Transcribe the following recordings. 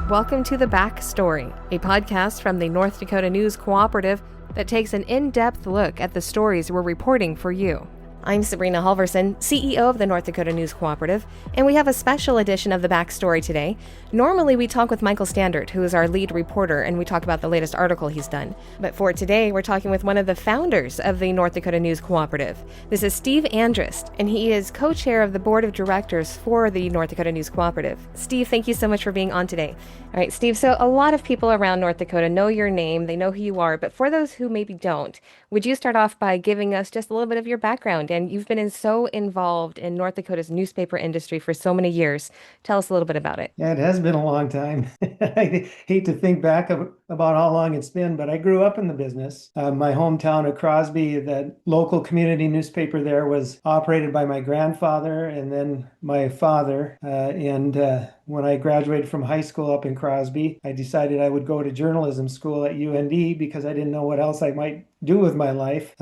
Welcome to The Backstory, a podcast from the North Dakota News Cooperative that takes an in-depth look at the stories we're reporting for you. I'm Sabrina Halvorson, CEO of the North Dakota News Cooperative, and we have a special edition of The Backstory today. Normally, we talk with Michael Standard, who is our lead reporter, and we talk about the latest article he's done. But for today, we're talking with one of the founders of the North Dakota News Cooperative. This is Steve Andrist, and he is co-chair of the board of directors for the North Dakota News Cooperative. Steve, thank you so much for being on today. All right, Steve, so a lot of people around North Dakota know your name, they know who you are, but for those who maybe don't, would you start off by giving us just a little bit of your background? And you've been so involved in North Dakota's newspaper industry for so many years. Tell us a little bit about it. Yeah, it has been a long time. I hate to think back about how long it's been, but I grew up in the business. My hometown of Crosby, the local community newspaper there was operated by my grandfather and then my father. When I graduated from high school up in Crosby, I decided I would go to journalism school at UND because I didn't know what else I might do with my life.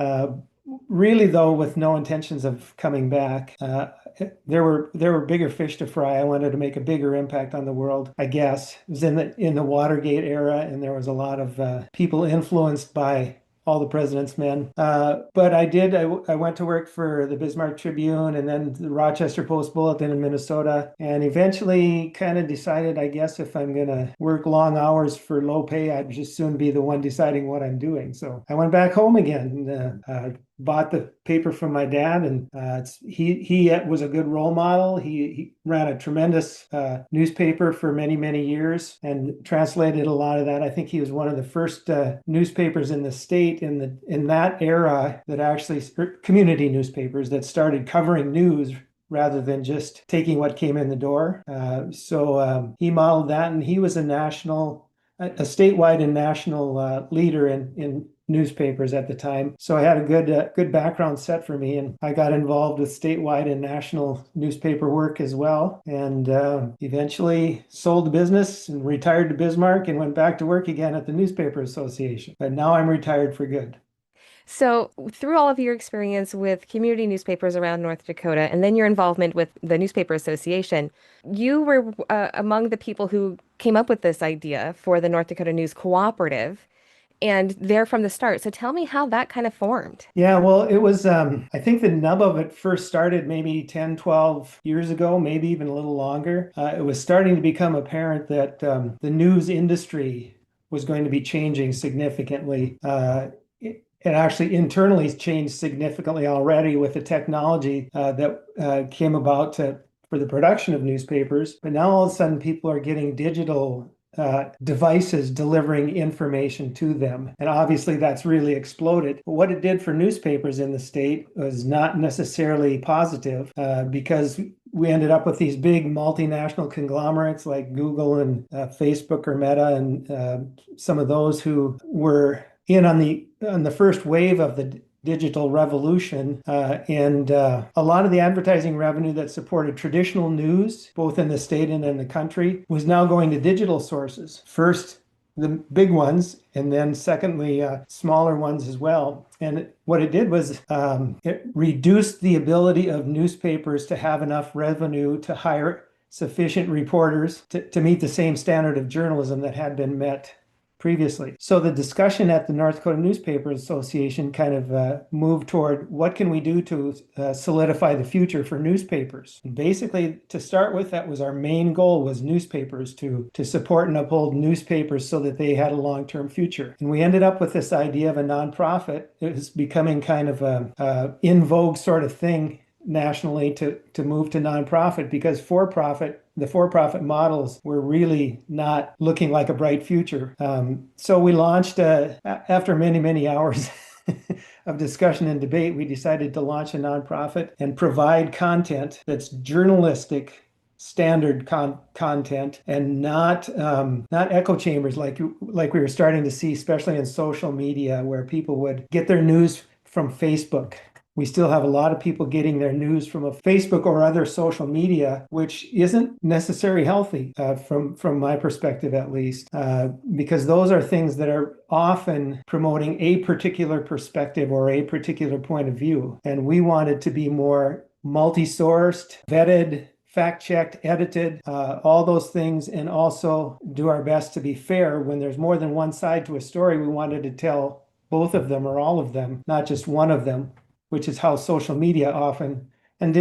Really, though, with no intentions of coming back. There were bigger fish to fry. I wanted to make a bigger impact on the world, I guess. It was in the Watergate era, and there was a lot of people influenced by all the president's men. But I went to work for the Bismarck Tribune and then the Rochester Post-Bulletin in Minnesota, and eventually kind of decided, I guess, if I'm going to work long hours for low pay, I'd just soon be the one deciding what I'm doing. So I went back home again, bought the paper from my dad, and he was a good role model. He ran a tremendous newspaper for many, many years and translated a lot of that. I think he was one of the first newspapers in the state in that era that actually, community newspapers that started covering news rather than just taking what came in the door. So he modeled that, and he was a statewide and national leader in newspapers at the time. So I had a good background set for me, and I got involved with statewide and national newspaper work as well, and eventually sold the business and retired to Bismarck and went back to work again at the Newspaper Association. But now I'm retired for good. So through all of your experience with community newspapers around North Dakota and then your involvement with the Newspaper Association, you were among the people who came up with this idea for the North Dakota News Cooperative. And there from the start. So tell me how that kind of formed. Yeah, well, it was, I think the nub of it first started maybe 10, 12 years ago, maybe even a little longer. It was starting to become apparent that the news industry was going to be changing significantly. It actually internally changed significantly already with the technology that came about for the production of newspapers. But now all of a sudden people are getting digital devices delivering information to them. And obviously that's really exploded. But what it did for newspapers in the state was not necessarily positive because we ended up with these big multinational conglomerates like Google and Facebook or Meta and some of those who were in on the first wave of the digital revolution, and a lot of the advertising revenue that supported traditional news, both in the state and in the country, was now going to digital sources. First, the big ones, and then secondly, smaller ones as well. And what it did was it reduced the ability of newspapers to have enough revenue to hire sufficient reporters to meet the same standard of journalism that had been met previously. So the discussion at the North Dakota Newspaper Association kind of moved toward what can we do to solidify the future for newspapers. And basically, to start with, that was our main goal, was newspapers, to support and uphold newspapers so that they had a long-term future. And we ended up with this idea of a nonprofit. It was becoming kind of a in vogue sort of thing nationally to move to nonprofit, because the for-profit models were really not looking like a bright future. So we launched, after many, many hours of discussion and debate, we decided to launch a nonprofit and provide content that's journalistic, standard content, and not echo chambers like we were starting to see, especially in social media, where people would get their news from Facebook. We still have a lot of people getting their news from a Facebook or other social media, which isn't necessarily healthy from my perspective, at least, because those are things that are often promoting a particular perspective or a particular point of view. And we wanted to be more multi-sourced, vetted, fact-checked, edited, all those things, and also do our best to be fair. When there's more than one side to a story, we wanted to tell both of them or all of them, not just one of them, which is how social media often and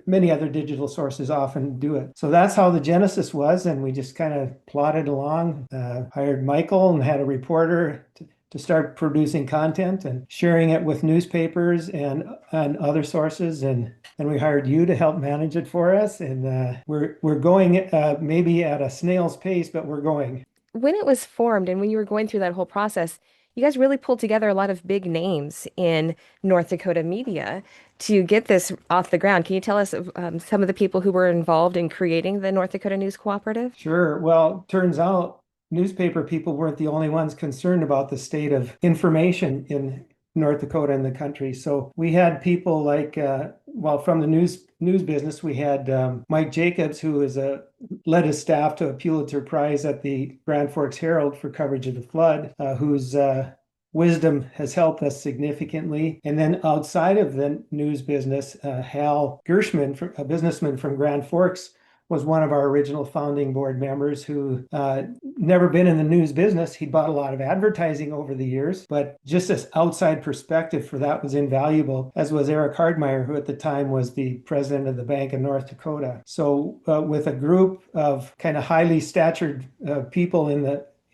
many other digital sources often do it. So that's how the genesis was, and we just kind of plodded along, hired Michael and had a reporter to start producing content and sharing it with newspapers and other sources, and we hired you to help manage it for us, and we're going maybe at a snail's pace, but we're going. When it was formed and when you were going through that whole process, you guys really pulled together a lot of big names in North Dakota media to get this off the ground. Can you tell us some of the people who were involved in creating the North Dakota News Cooperative? Sure. Well, turns out newspaper people weren't the only ones concerned about the state of information in North Dakota and the country. So we had people like, from the news business, we had Mike Jacobs, who led his staff to a Pulitzer Prize at the Grand Forks Herald for coverage of the flood, whose wisdom has helped us significantly. And then outside of the news business, Hal Gershman, a businessman from Grand Forks, was one of our original founding board members who never been in the news business. He'd bought a lot of advertising over the years, but just this outside perspective for that was invaluable, as was Eric Hardmeyer, who at the time was the president of the Bank of North Dakota. So with a group of kind of highly statured people in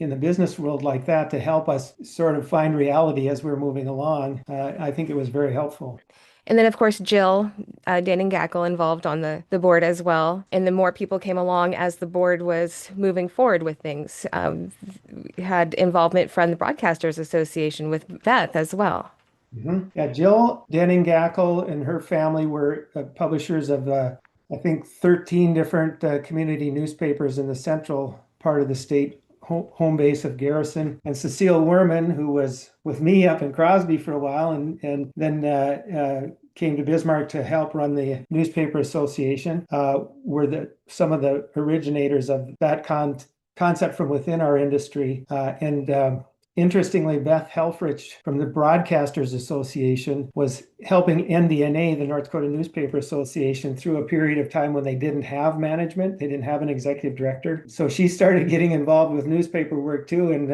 the business world like that to help us sort of find reality as we're moving along, I think it was very helpful. And then, of course, Jill Denning-Gackle involved on the board as well. And the more people came along as the board was moving forward with things. Had involvement from the Broadcasters Association with Beth as well. Mm-hmm. Yeah, Jill Denning-Gackle and her family were publishers of, I think, 13 different community newspapers in the central part of the state, home base of Garrison. And Cecile Werman, who was with me up in Crosby for a while and then came to Bismarck to help run the Newspaper Association, were some of the originators of that concept from within our industry. Interestingly, Beth Helfrich from the Broadcasters Association was helping NDNA, the North Dakota Newspaper Association, through a period of time when they didn't have management. They didn't have an executive director. So she started getting involved with newspaper work too. And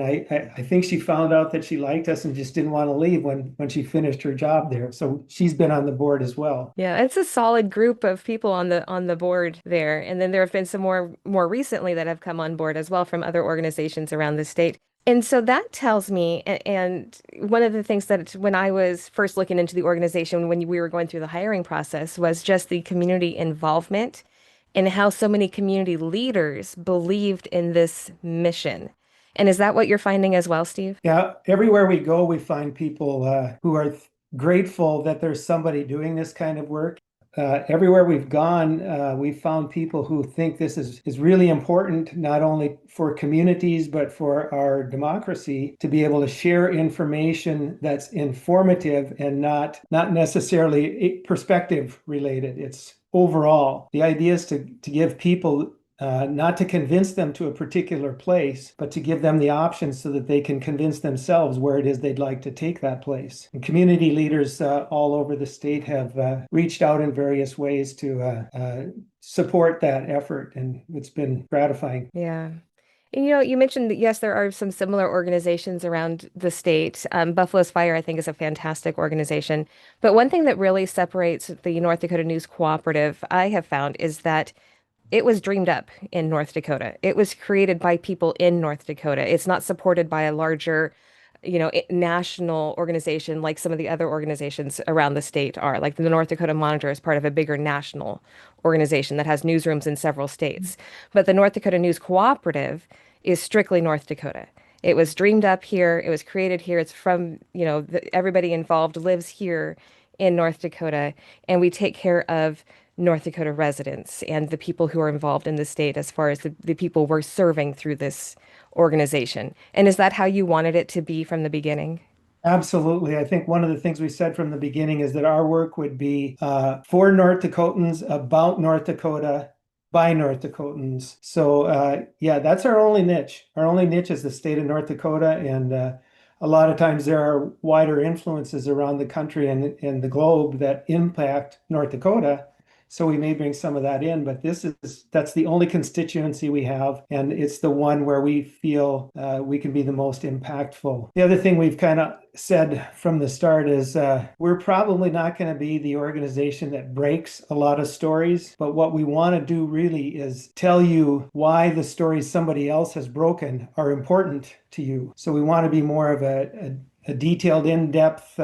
I think she found out that she liked us and just didn't want to leave when she finished her job there. So she's been on the board as well. Yeah, it's a solid group of people on the board there. And then there have been some more recently that have come on board as well from other organizations around the state. And so that tells me, and one of the things that when I was first looking into the organization, when we were going through the hiring process, was just the community involvement and how so many community leaders believed in this mission. And is that what you're finding as well, Steve? Yeah, everywhere we go, we find people who are grateful that there's somebody doing this kind of work. Everywhere we've gone, we've found people who think this is really important, not only for communities, but for our democracy, to be able to share information that's informative and not necessarily perspective related. It's overall. The idea is to give people not to convince them to a particular place, but to give them the options so that they can convince themselves where it is they'd like to take that place. And community leaders all over the state have reached out in various ways to support that effort, and it's been gratifying. Yeah. And, you mentioned that, yes, there are some similar organizations around the state. Buffalo's Fire, I think, is a fantastic organization. But one thing that really separates the North Dakota News Cooperative, I have found, is that it was dreamed up in North Dakota. It was created by people in North Dakota. It's not supported by a larger, national organization like some of the other organizations around the state are. Like the North Dakota Monitor is part of a bigger national organization that has newsrooms in several states. But the North Dakota News Cooperative is strictly North Dakota. It was dreamed up here. It was created here. It's from, everybody involved lives here in North Dakota, and we take care of North Dakota residents and the people who are involved in the state as far as the people we're serving through this organization. And is that how you wanted it to be from the beginning? Absolutely. I think one of the things we said from the beginning is that our work would be for North Dakotans, about North Dakota, by North Dakotans. So that's our only niche. Our only niche is the state of North Dakota, and a lot of times there are wider influences around the country and the globe that impact North Dakota. So we may bring some of that in, but that's the only constituency we have, and it's the one where we feel we can be the most impactful. The other thing we've kind of said from the start is we're probably not going to be the organization that breaks a lot of stories, but what we want to do really is tell you why the stories somebody else has broken are important to you. So we want to be more of a detailed, in-depth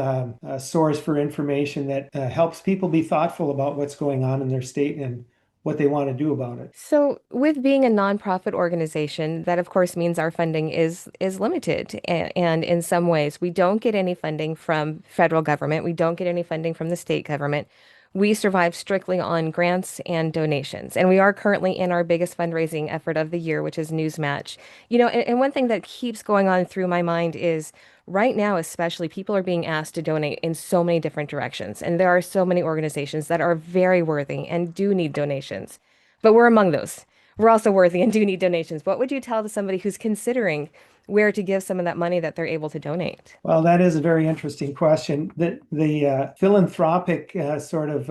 source for information that helps people be thoughtful about what's going on in their state and what they want to do about it. So, with being a nonprofit organization, that of course means our funding is limited. And in some ways, we don't get any funding from federal government. We don't get any funding from the state government. We survive strictly on grants and donations. And we are currently in our biggest fundraising effort of the year, which is Newsmatch. And one thing that keeps going on through my mind is right now, especially, people are being asked to donate in so many different directions. And there are so many organizations that are very worthy and do need donations. But we're among those. We're also worthy and do need donations. What would you tell to somebody who's considering where to give some of that money that they're able to donate? Well, that is a very interesting question. The philanthropic sort of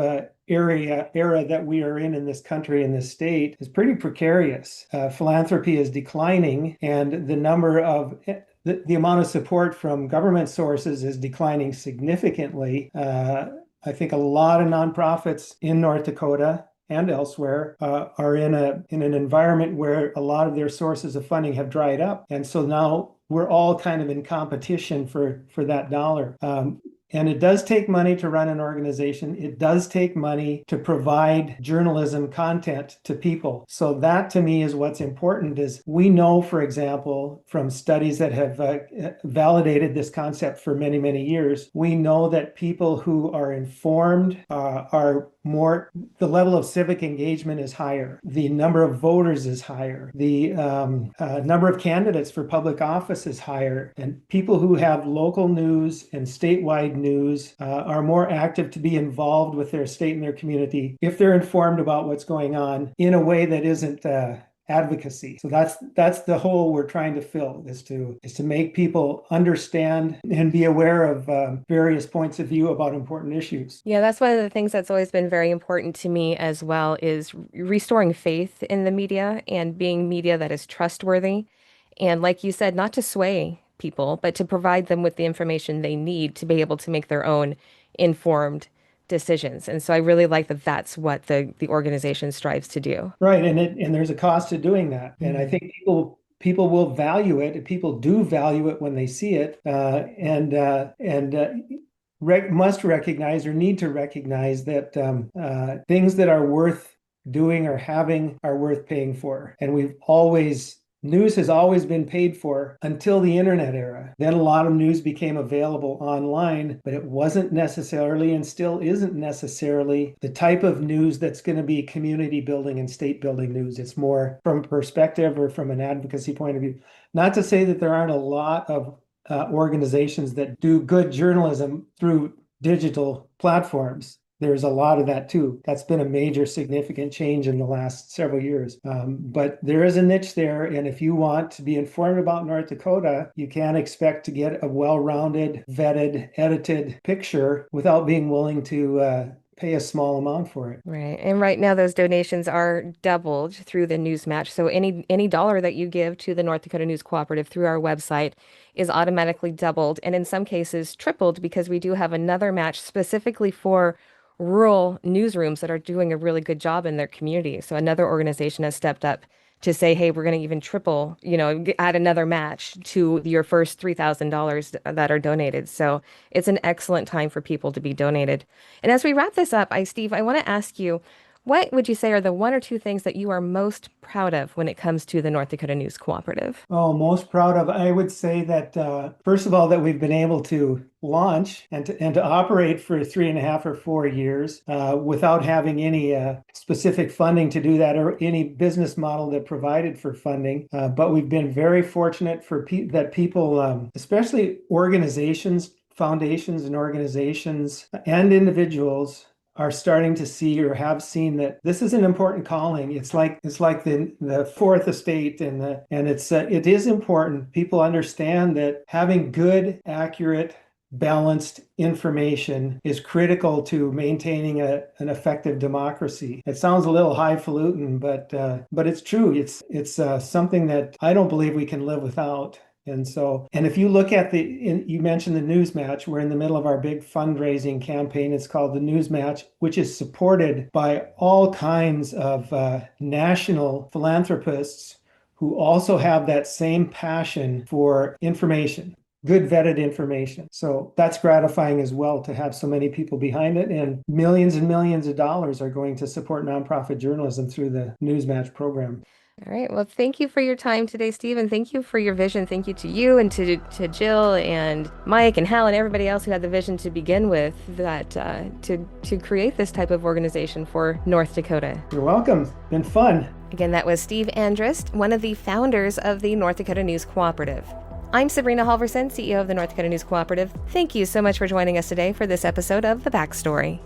era that we are in this country, in this state, is pretty precarious. Philanthropy is declining, and the amount of support from government sources is declining significantly. I think a lot of nonprofits in North Dakota and elsewhere are in an environment where a lot of their sources of funding have dried up, and so now we're all kind of in competition for that dollar. And it does take money to run an organization. It does take money to provide journalism content to people. So that to me is what's important. Is we know, for example, from studies that have validated this concept for many, many years, we know that people who are informed the level of civic engagement is higher. The number of voters is higher. The number of candidates for public office is higher. And people who have local news and statewide news are more active to be involved with their state and their community if they're informed about what's going on in a way that isn't advocacy. So that's the hole we're trying to fill, is to make people understand and be aware of various points of view about important issues. Yeah, that's one of the things that's always been very important to me as well, is restoring faith in the media and being media that is trustworthy. And like you said, not to sway people, but to provide them with the information they need to be able to make their own informed decisions. And so I really like that that's what the organization strives to do. Right, and there's a cost to doing that. And I think people will value it, and people do value it when they see it, must recognize or need to recognize that things that are worth doing or having are worth paying for. And news has always been paid for until the internet era. Then a lot of news became available online, but it wasn't necessarily, and still isn't necessarily, the type of news that's going to be community building and state building news. It's more from a perspective or from an advocacy point of view. Not to say that there aren't a lot of organizations that do good journalism through digital platforms. There's a lot of that too. That's been a major significant change in the last several years. But there is a niche there. And if you want to be informed about North Dakota, you can't expect to get a well-rounded, vetted, edited picture without being willing to pay a small amount for it. Right. And right now those donations are doubled through the Newsmatch. So any dollar that you give to the North Dakota News Cooperative through our website is automatically doubled, and in some cases tripled, because we do have another match specifically for rural newsrooms that are doing a really good job in their community. So another organization has stepped up to say, hey, we're going to even triple, add another match to your first $3,000 that are donated. So it's an excellent time for people to be donated. And as we wrap this up, Steve, I want to ask you, what would you say are the one or two things that you are most proud of when it comes to the North Dakota News Cooperative? Oh, most proud of, I would say that, first of all, that we've been able to launch and to operate for 3.5 or 4 years without having any specific funding to do that, or any business model that provided for funding. But we've been very fortunate that people, especially organizations, foundations and organizations and individuals, are starting to see or have seen that this is an important calling. It's like the fourth estate, and it is important. People understand that having good, accurate balanced information is critical to maintaining an effective democracy. It sounds a little highfalutin, but it's true. It's something that I don't believe we can live without. And if you look at you mentioned the News Match, we're in the middle of our big fundraising campaign. It's called the News Match, which is supported by all kinds of national philanthropists who also have that same passion for information, good vetted information. So that's gratifying as well to have so many people behind it, and millions of dollars are going to support nonprofit journalism through the News Match program. All right. Well, thank you for your time today, Steve, and thank you for your vision. Thank you to you and to Jill and Mike and Hal and everybody else who had the vision to begin with, that to create this type of organization for North Dakota. You're welcome. Been fun. Again, that was Steve Andrist, one of the founders of the North Dakota News Cooperative. I'm Sabrina Halvorson, CEO of the North Dakota News Cooperative. Thank you so much for joining us today for this episode of The Backstory.